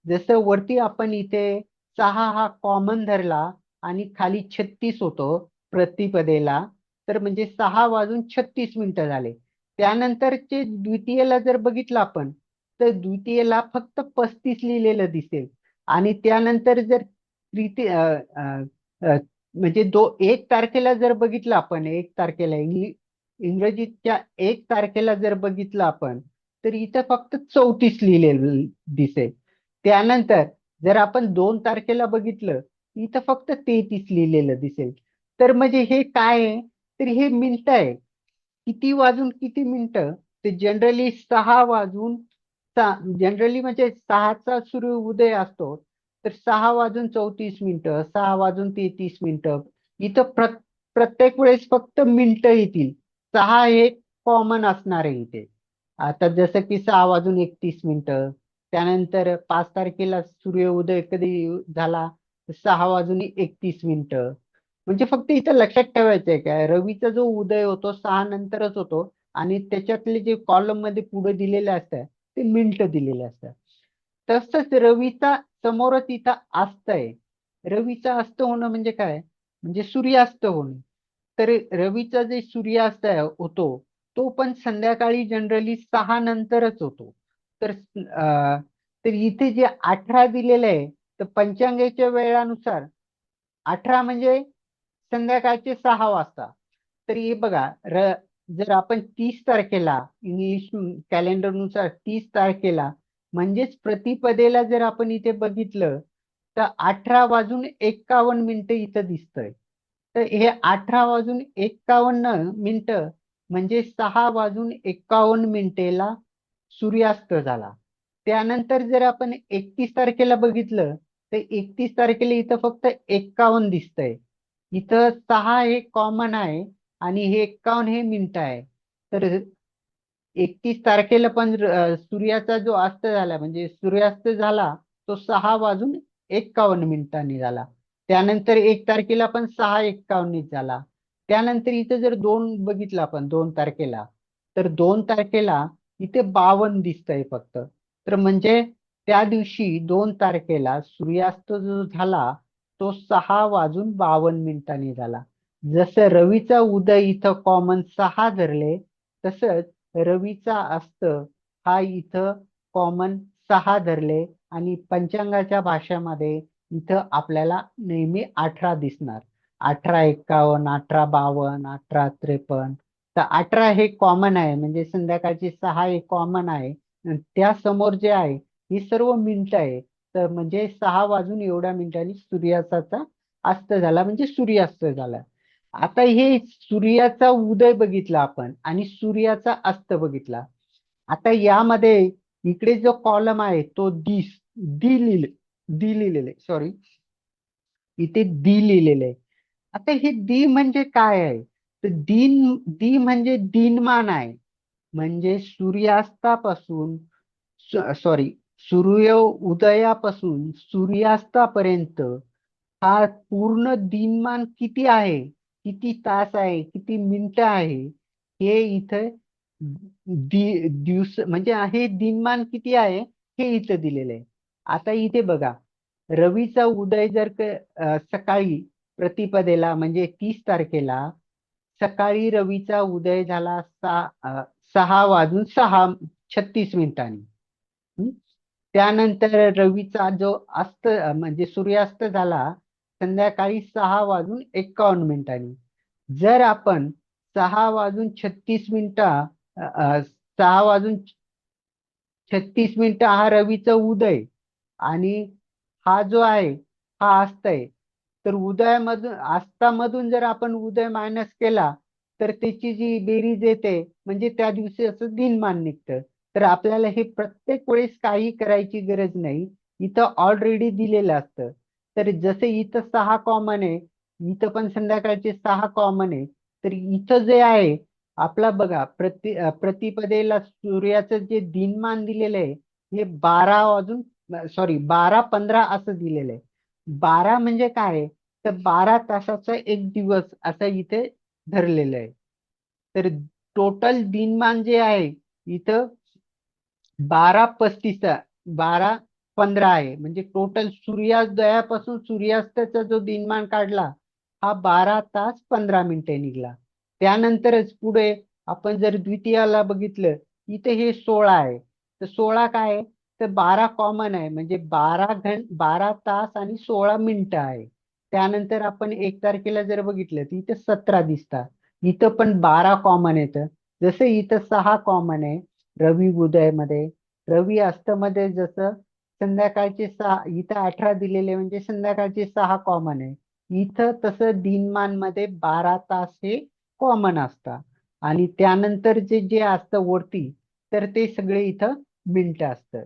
जसं वरती आपण इथे 6 हा कॉमन धरला आणि खाली 36 होतो प्रतिपदेला, तर म्हणजे 6:36 झाले. त्यानंतरचे द्वितीयेला जर बघितलं आपण, तर द्वितीयेला फक्त 35 लिहिलेलं दिसेल. आणि त्यानंतर जर तृतीय अ, म्हणजे 1 तारखेला जर बघितलं आपण, 1 तारखेला इंग्रजीच्या 1 तारखेला जर बघितलं आपण, तर इथं फक्त 34 लिहिलेलं दिसेल. त्यानंतर जर आपण 2 तारखेला बघितलं, इथं फक्त 33 लिहिलेलं दिसेल. तर म्हणजे हे काय आहे, तर हे मिनिटं आहे. किती वाजून किती मिनिटं, ते जनरली जनरली म्हणजे 6चा सूर्य उदय असतो, तर 6:34, 6:33. इथं प्रत्येक वेळेस फक्त मिनिटं येतील. 6 हे कॉमन असणार आहे इथे. आता जसं की 6:31, त्यानंतर 5 तारखेला सूर्य उदय कधी झाला, 6:31. म्हणजे फक्त इथं लक्षात ठेवायचं आहे काय, रवीचा जो उदय होतो 6 नंतरच होतो आणि त्याच्यातले जे कॉलम मध्ये पुढे दिलेले असतात ते मिनिटं दिलेले असतात. तसंच रवीचा समोरच इथं अस्त आहे. रवीचा अस्त होणं म्हणजे काय, म्हणजे सूर्यास्त होणे. तर रवीचा जे सूर्यास्त होतो तो पण संध्याकाळी जनरली 6 नंतरच होतो. तर तर इथे जे 18 दिलेलं आहे, तर पंचांगाच्या वेळानुसार 18 म्हणजे संध्याकाळचे 6 वाजता. तर हे बघा, जर आपण 30 तारखेला इंग्लिश कॅलेंडरनुसार 30 तारखेला म्हणजेच प्रतिपदेला जर आपण इथे बघितलं, तर 18:51 इथं दिसतंय. तर हे 18:51 म्हणजे 6:51 सूर्यास्त झाला. त्यानंतर जर आपण 31 तारखेला बघितलं, तर 31 तारखेला इथं फक्त 51 दिसतंय. इथं 6 हे कॉमन आहे आणि हे 51 हे मिनिटं आहे. तर 31 तारखेला पण सूर्याचा जो अस्त झाला, म्हणजे सूर्यास्त झाला, तो 6:51 झाला. त्यानंतर 1 तारखेला पण 6:51 झाला. त्यानंतर इथे जर 2 बघितलं आपण 2 तारखेला, तर 2 तारखेला इथे 52 दिसतंय फक्त. तर म्हणजे त्या दिवशी 2 तारखेला सूर्यास्त जो झाला तो 6:52 झाला. जसं रवीचा उदय इथं कॉमन 6 धरले, तसंच रवीचा अस्त हा इथं कॉमन 6 धरले आणि पंचांगाच्या भाषेमध्ये इथं आपल्याला नेहमी 18 दिसणार. 18:51, 18:52, 18:53. तर 18 हे कॉमन आहे, म्हणजे संध्याकाळची 6 हे कॉमन आहे. आणि त्या समोर जे आहे ही सर्व मिनिटं आहे. तर म्हणजे 6 वाजून एवढ्या मिनिटांनी सूर्यास्ताचा अस्त झाला, म्हणजे सूर्यास्त झाला. आता हे सूर्याचा उदय बघितला आपण आणि सूर्याचा अस्त बघितला. आता यामध्ये इकडे जो कॉलम आहे तो दी लिहिलेले, सॉरी, इथे दी लिहिलेले आहे. आता हे दी म्हणजे काय आहे, तर दी म्हणजे दिनमान आहे. म्हणजे सूर्यास्तापासून, सॉरी, सूर्य उदयापासून सूर्यास्तापर्यंत हा पूर्ण दिनमान किती आहे, किती तास आहे, किती मिनिटं आहे, हे इथं दिवस म्हणजे हे दिनमान किती आहे हे इथं दिलेलं आहे. आता इथे बघा, रवीचा उदय जर सकाळी प्रतिपदेला म्हणजे 30 तारखेला सकाळी रवीचा उदय झाला 6:36. हं? त्यानंतर रवीचा जो म्हणजे सूर्यास्त झाला संध्याकाळी 6:51. जर आपण 6:36, 6:36 हा रवीचा उदय आणि हा जो आहे हा अस्त आहे. तर उदयामधून आस्तामधून जर आपण उदय मायनस केला तर त्याची जी बेरीज येते म्हणजे त्या दिवशी असं दिनमान निघतं. तर आपल्याला हे प्रत्येक वेळेस काही करायची गरज नाही, इथं ऑलरेडी दिलेलं असतं. तर जसे इथं 6 कॉमन आहे, इथं पण संध्याकाळचे 6 कॉमन आहे. तर इथं जे आहे आपला बघा प्रतिपदेला सूर्याचं जे दिनमान दिलेलं आहे हे 12 वाजून सॉरी 12:15 असं दिलेलं आहे. 12 म्हणजे काय आहे? तर 12 तासाचा एक दिवस असं इथे धरलेलं आहे. तर टोटल दिनमान जे आहे इथं 12:35 12:15 आहे. म्हणजे टोटल सूर्योदयापासून सूर्यास्ताचा जो दिनमान काढला हा 12 तास 15 मिनिटे निघाला. त्यानंतरच पुढे आपण जर द्वितीयाला बघितलं इथे हे 16 आहे. तर 16 काय आहे? तर 12 कॉमन आहे म्हणजे 12 तास आणि 16 मिनिटं आहे. त्यानंतर आपण 1 तारखेला जर बघितलं तर इथं 17 दिसतात. इथं पण 12 कॉमन येतं. जसं इथं 6 कॉमन आहे रवी उदय मध्ये, रवी अस्त मध्ये जसं संध्याकाळचे 6 इथं 18 दिलेले म्हणजे संध्याकाळचे 6 कॉमन आहे. इथं तसं दिनमान मध्ये 12 तास हे कॉमन असतात. आणि त्यानंतर जे जे असतं वरती तर ते सगळे इथं मिनिट असतं.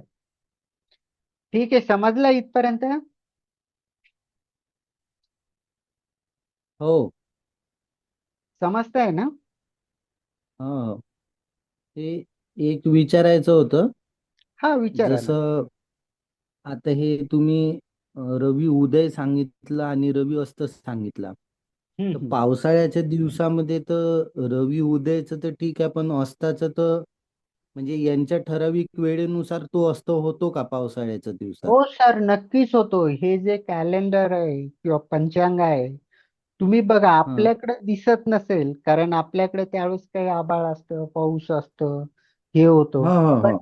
ठीक आहे, समजलं इथपर्यंत? हो. समजतंय ना? हो. ते एक विचारायचं होतं. हा विचारा ना. जसं आता हे तुम्ही रवी उदय सांगितलं आणि रवी अस्त सांगितला. तर हम्म. पावसाळ्याच्या दिवसामध्ये तर रवी उदयचं तर ठीक आहे, पण अस्ताचं तर म्हणजे यांच्या ठराविक वेळेनुसार तो अस्त होतो का पावसाळ्याच्या दिवसात? हो सर, नक्कीच होतो. हे जे कॅलेंडर आहे किंवा पंचांग आहे तुम्ही बघा हा. आपल्याकडे दिसत नसेल कारण आपल्याकडे त्यावेळेस काही आभाळ असतं, पाऊस असतं, हे होतो. हा हा पण हा.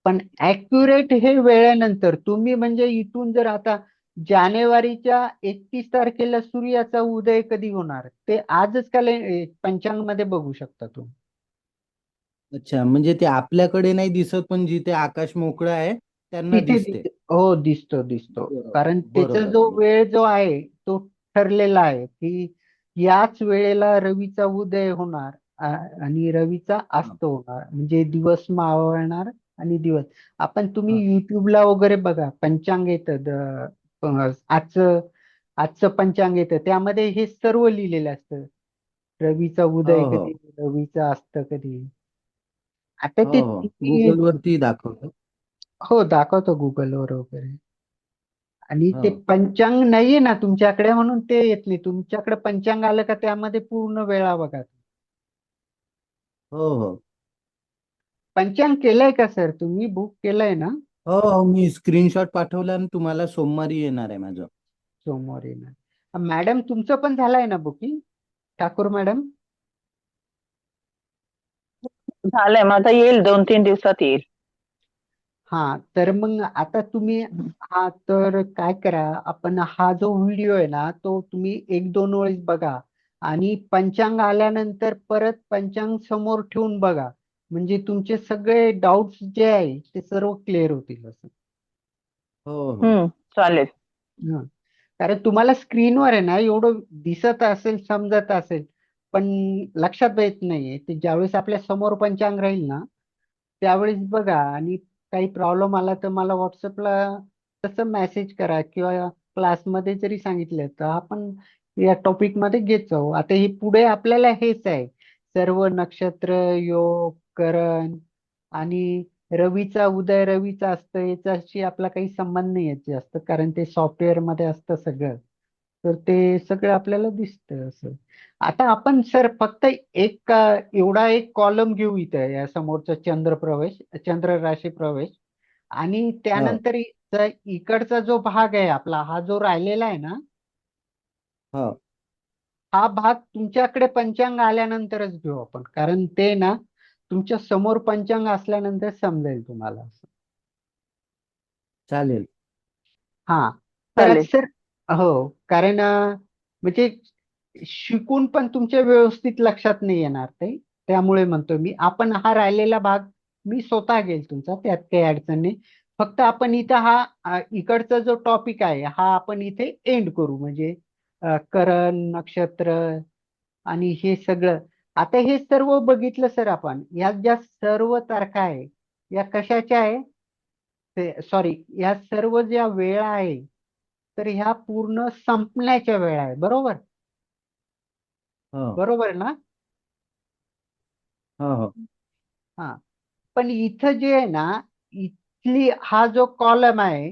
पण ऍक्युरेट हे वेळेनंतर तुम्ही म्हणजे इथून जर आता जानेवारीच्या 31 तारखेला सूर्याचा उदय कधी होणार ते आजच पंचांग मध्ये बघू शकता तुम्ही. अच्छा, म्हणजे ते आपल्याकडे नाही दिसत, पण जिथे आकाश मोकळं आहे त्यांना तिथे दिसते. हो दिसतो दिसतो. बरोबर कारण त्याचा बरोबर जो बरोबर. वेळ जो आहे तो ठरलेला आहे की याच वेळेला रवीचा उदय होणार आणि रवीचा हा. अस्त होणार म्हणजे दिवस मावळणार. आणि दिवस आपण तुम्ही हा. युट्यूबला वगैरे बघा पंचांग येतं आजचं आजचं पंचांग येतं त्यामध्ये हे सर्व लिहिलेलं असतं. रवीचा हो उदय हो कधी, रवीचा अस्त कधी. आता हो ते हो. तुम्ही गुगल वरती दाखवतो. हो दाखवतो गुगलवर वगैरे. आणि हो ते पंचांग नाहीये ना तुमच्याकडे म्हणून ते येत नाही. तुमच्याकडे पंचांग आलं का त्यामध्ये पूर्ण वेळा बघा. हो हो पंचांग केलंय का सर, तुम्ही बुक केलंय ना? हो हो. मी स्क्रीनशॉट पाठवला आणि तुम्हाला सोमवारी येणार आहे माझं. सोमवारी ना मॅडम तुमचं पण झालंय ना बुकिंग, ठाकूर मॅडम? झालंय माझा, येईल 2-3 दिवसात येईल. हा तर मग आता तुम्ही हा तर काय करा आपण हा जो व्हिडिओ आहे ना तो तुम्ही 1-2 वेळेस बघा आणि पंचांग आल्यानंतर परत पंचांग समोर ठेवून बघा. म्हणजे तुमचे सगळे डाऊट्स जे आहे ते सर्व क्लिअर होतील असं. हो हो चालेल. हा. कारण तुम्हाला स्क्रीनवर आहे ना एवढं दिसत असेल समजत असेल पण लक्षात येत नाहीये ते ज्यावेळेस आपल्या समोर पंचांग राहील ना त्यावेळेस बघा. आणि काही प्रॉब्लेम आला तर मला व्हॉट्सअपला तसं मेसेज करा किंवा क्लासमध्ये जरी सांगितलं तर आपण या टॉपिक मध्ये घेत जाऊ. आता हे पुढे आपल्याला हेच आहे सर्व नक्षत्र योग करण आणि रवीचा उदय रवीचा असतं याच्याशी आपला काही संबंध नाही याचे जास्त कारण ते सॉफ्टवेअर मध्ये असतं सगळं. तर ते सगळं आपल्याला दिसतं असं. आता आपण सर फक्त एवढा एक कॉलम घेऊ इथं या समोरचा चंद्र राशी प्रवेश आणि हो त्यानंतर इकडचा जो भाग आहे आपला हा जो राहिलेला आहे ना हो. हा भाग तुमच्याकडे पंचांग आल्यानंतरच घेऊ आपण कारण ते ना तुमच्या समोर पंचांग असल्यानंतर समजेल तुम्हाला असं. चालेल. हा तर चालेल. सर हो कारण म्हणजे शिकून पण तुमच्या व्यवस्थित लक्षात नाही येणार ते. त्यामुळे म्हणतो मी आपण हा राहिलेला भाग मी स्वतः घेईल तुमचा त्यात काही अडचण नाही. फक्त आपण इथं इकडचा जो टॉपिक आहे हा आपण इथे एंड करू म्हणजे करण नक्षत्र आणि हे सगळं. आता हे सर्व बघितलं सर आपण, यात ज्या सर्व तारखा आहे या कशाच्या आहे, सॉरी, या सर्व ज्या वेळा आहे तर ह्या पूर्ण संपण्याच्या वेळा आहे, बरोबर? हा बरोबर ना? हा हा हा. पण इथं जे आहे ना, इथली हा जो कॉलम आहे,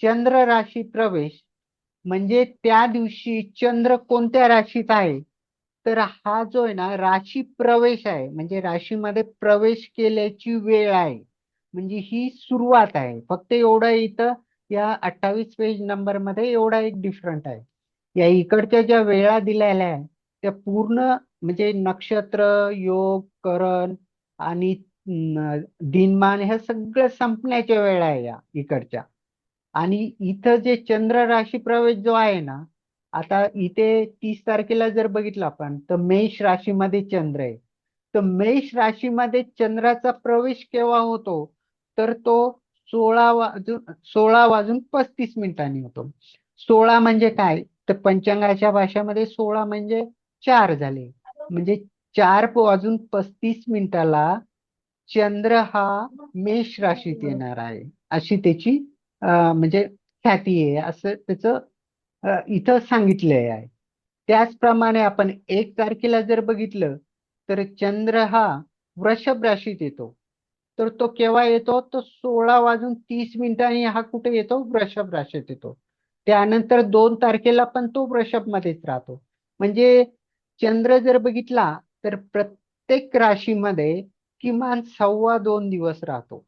चंद्र राशी प्रवेश, म्हणजे त्या दिवशी चंद्र कोणत्या राशीत आहे, तर हा जो आहे ना राशी प्रवेश आहे, म्हणजे राशीमध्ये प्रवेश केल्याची वेळ आहे, म्हणजे ही सुरुवात आहे. फक्त एवढं इथं या 28 पेज नंबर मध्ये एवढा एक डिफरंट आहे. या इकडच्या ज्या वेळा दिलेल्या आहे त्या पूर्ण म्हणजे नक्षत्र, योग, करण आणि दिनमान ह्या सगळं संपण्याच्या वेळा आहे या इकडच्या. आणि इथं जे चंद्र राशी प्रवेश जो आहे ना, आता इथे 30 तारखेला जर बघितलं आपण तर मेष राशीमध्ये चंद्र आहे. तर मेष राशीमध्ये चंद्राचा प्रवेश केव्हा होतो, तर तो 16 वाजून 35 मिनिटांनी होतो. 16 म्हणजे काय, तर पंचांगाच्या भाषेमध्ये 16 म्हणजे 4 झाले, म्हणजे 4 वाजून 35 मिनिटाला चंद्र हा मेष राशीत येणार आहे, अशी त्याची म्हणजे ख्याती आहे, असं त्याचं इथं सांगितलेलं आहे. त्याचप्रमाणे आपण 1 तारखेला जर बघितलं तर चंद्र हा वृषभ राशीत येतो. तर तो केव्हा येतो, तो 16 वाजून 30 मिनिटांनी हा कुठे येतो, वृषभ राशीत येतो. त्यानंतर 2 तारखेला पण तो वृषभ मध्येच राहतो. म्हणजे चंद्र जर बघितला तर प्रत्येक राशीमध्ये किमान 2.25 दिवस राहतो.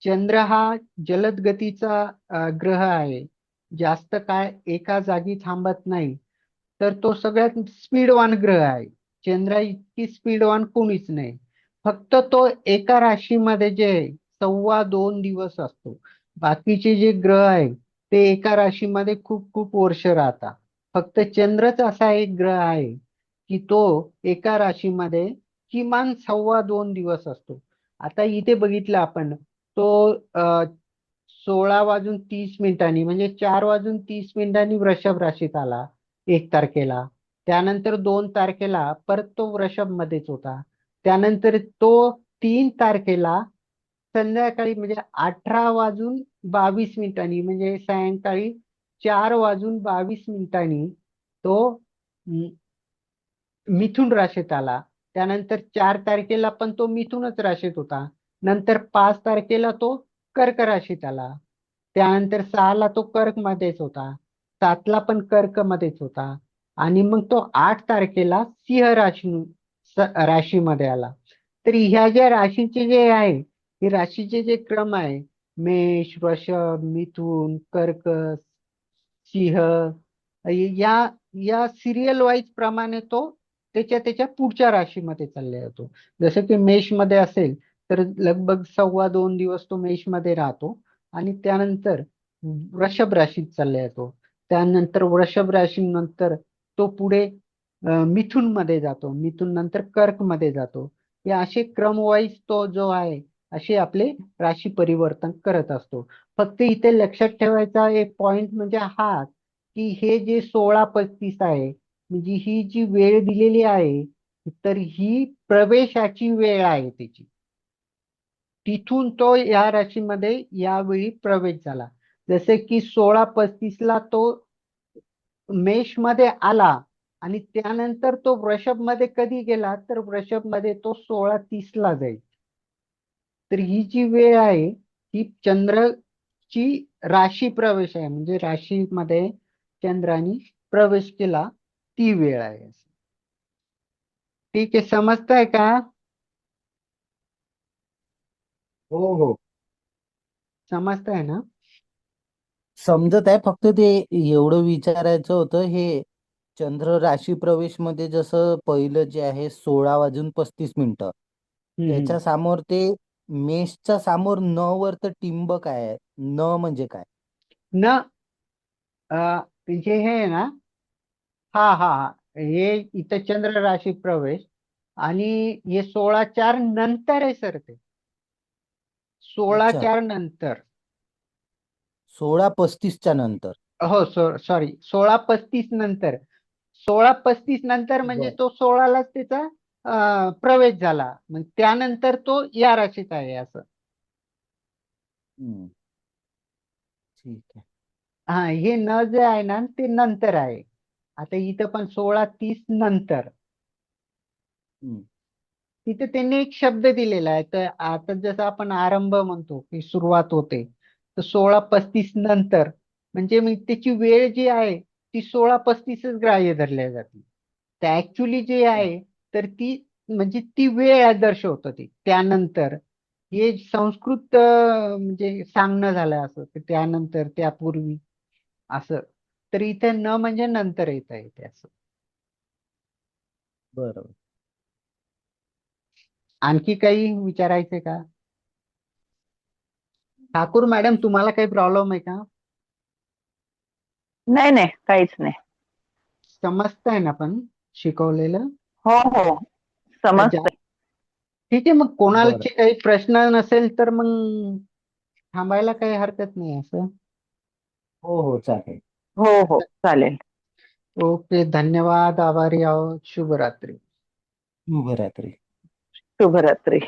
चंद्र हा जलद गतीचा ग्रह आहे, जास्त काळ एका जागी थांबत नाही. तर तो सगळ्यात स्पीडवान ग्रह आहे. चंद्रा इतकी स्पीडवान कोणीच नाही. फक्त तो एका राशीमध्ये जे 2.25 दिवस असतो. बाकीचे जे ग्रह आहे ते एका राशीमध्ये खूप खूप वर्ष राहतात. फक्त चंद्रच असा एक ग्रह आहे की तो एका राशीमध्ये किमान 2.25 दिवस असतो. आता इथे बघितलं आपण, तो 16 वाजून 30 मिनिटांनी म्हणजे 4 वाजून 30 मिनिटांनी वृषभ राशीत आला 1 तारखेला. त्यानंतर 2 तारखेला परत तो वृषभ मध्येच होता. त्यानंतर तो 3 तारखेला संध्याकाळी म्हणजे 18 वाजून 22 मिनिटांनी म्हणजे सायंकाळी 4 वाजून 22 मिनिटांनी तो मिथुन राशीत आला. त्यानंतर 4 तारखेला पण तो मिथुनच राशीत होता. नंतर 5 तारखेला तो कर्क राशीत आला. त्यानंतर 6ला तो कर्क मध्येच होता. 7ला पण कर्क मध्येच होता. आणि मग तो 8 तारखेला सिंह राशीमध्ये आला. तर ह्या ज्या राशीचे जे आहे, हे राशीचे जे क्रम आहे, मेष, वृषभ, मिथुन, कर्क, सिंह, या या सिरियल वाईज प्रमाणे तो त्याच्या त्याच्या पुढच्या राशीमध्ये चालला जातो. जसं की मेष मध्ये असेल तर लगभग 2.25 दिवस तो मेष मध्ये राहतो आणि त्यानंतर वृषभ राशीत चालला जातो. त्यानंतर वृषभ राशीनंतर तो पुढे मिथुन मध्ये जातो, मिथुन नंतर कर्क मध्ये जातो. हे असे क्रमवाईज तो जो आहे असे आपले राशी परिवर्तन करत असतो. फक्त इथे लक्षात ठेवायचा एक पॉइंट म्हणजे हा, की हे जे 16:35 आहे म्हणजे ही जी वेळ दिलेली आहे तर ही प्रवेशाची वेळ आहे त्याची. तिथून तो या राशीमध्ये यावेळी प्रवेश झाला. जसे की 16:35ला तो मेष मध्ये आला आणि त्यानंतर तो वृषभ मध्ये कधी गेला, तर वृषभ मध्ये तो 16:30ला जाईल. तर ही जी वेळ आहे ही चंद्रची राशी प्रवेश आहे, म्हणजे राशीमध्ये चंद्राने प्रवेश केला ती वेळ आहे. ठीक आहे, समजतंय का? हो हो समजतंय ना? समजत आहे. फक्त ते एवढं विचारायचं होतं, हे चंद्र राशी प्रवेश मध्ये जसं पहिलं जे आहे 16 वाजून 35 मिनिटं, हम्म. त्याच्या समोर ते मेषच्या समोर न वर तर टिंबक आहे. न म्हणजे काय? न म्हणजे हे आहे ना, हा हा हा, हे इथं चंद्र राशी प्रवेश आणि हे 16:04 नंतर आहे सर, ते सोळा अच्छा, चार नंतर. 16:35च्या नंतर. हो सॉरी 16:35 नंतर. 16:35 नंतर म्हणजे बर. तो 16लाच त्याचा प्रवेश झाला. मग त्यानंतर तो या राशीत आहे असं. हम्म. ठीक आहे. हा, हे न जे आहे ना ते नंतर आहे. आता इथं पण 16:30 नंतर हम्म. तिथे त्यांनी एक शब्द दिलेला आहे. तर आता जसं आपण आरंभ म्हणतो की सुरुवात होते, तर 16:35 नंतर म्हणजे मी त्याची वेळ जी आहे ती 16:35च ग्राह्य धरल्या जाते. तर ऍक्च्युली जे आहे तर ती म्हणजे ती वेळ दर्शवतं ते त्यानंतर. हे संस्कृत म्हणजे सांगणं झालं असं की त्यानंतर त्यापूर्वी असं. तर इथे न म्हणजे नंतर येता येते असं. बरोबर. आणखी काही विचारायचंय का? ठाकूर मॅडम, तुम्हाला काही प्रॉब्लेम आहे का? नाही नाही, काहीच नाही. समजतंय ना पण शिकवलेलं? हो हो, जा- समजतंय. ठीक आहे, मग बरं. कोणाचे काही प्रश्न नसेल तर मग थांबायला काही हरकत नाही असं. हो हो चालेल. हो हो, चालेल. ओके, धन्यवाद, आभारी आहोत, शुभरात्री. शुभरात्री. शुभरात्री.